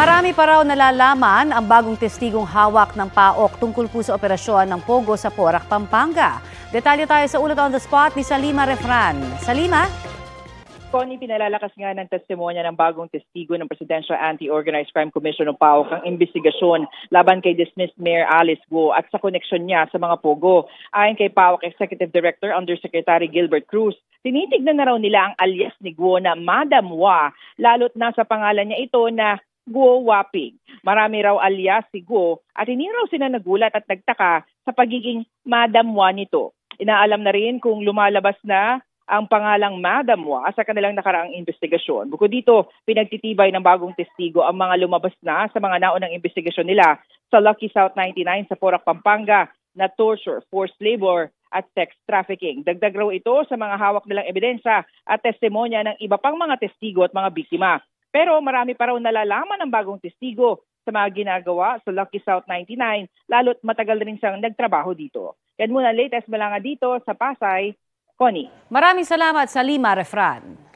Marami pa raw nalalaman ang bagong testigong hawak ng PAOK tungkol po sa operasyon ng Pogo sa Porac, Pampanga. Detalye tayo sa ulat on the spot ni Salima Refran. Salima? Connie, pinalalakas nga ng testimonya ng bagong testigo ng Presidential Anti-Organized Crime Commission o PAOK ang investigasyon laban kay dismissed Mayor Alice Guo at sa koneksyon niya sa mga Pogo. Ayon kay PAOK Executive Director Undersecretary Gilbert Cruz, tinitignan na raw nila ang alias ni Guo na Madam Wa, lalo't nasa pangalan niya ito na Guo Waping. Marami raw alias si Guo at hindi raw sila nagulat at nagtaka sa pagiging Madam Wa nito. Inaalam na rin kung lumalabas na ang pangalang Madam Wa sa kanilang nakaraang investigasyon. Bukod dito, pinagtitibay ng bagong testigo ang mga lumabas na sa mga naunang investigasyon nila sa Lucky South 99 sa Porac, Pampanga na torture, forced labor at sex trafficking. Dagdag raw ito sa mga hawak nilang ebidensya at testimonya ng iba pang mga testigo at mga biktima. Pero marami pa raw nalalaman ng bagong testigo sa mga ginagawa sa Lucky South 99, lalo't matagal rin siyang nagtrabaho dito. Yan muna latest malanga dito sa Pasay, Connie. Maraming salamat, Salima Refran.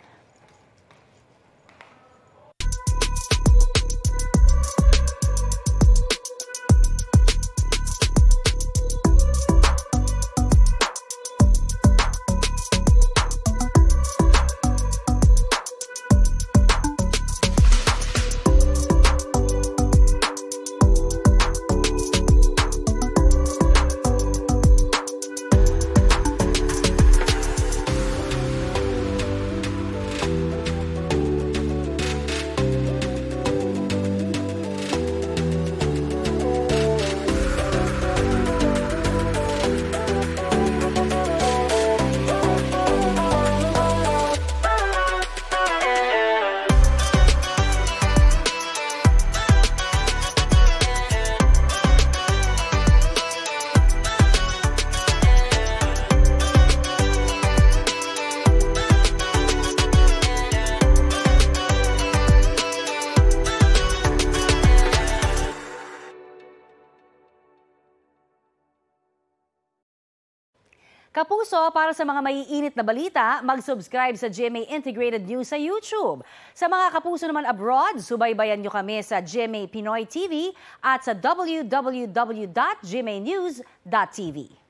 Kapuso, para sa mga maiinit na balita, mag-subscribe sa GMA Integrated News sa YouTube. Sa mga kapuso naman abroad, subaybayan nyo kami sa GMA Pinoy TV at sa www.gmanews.tv.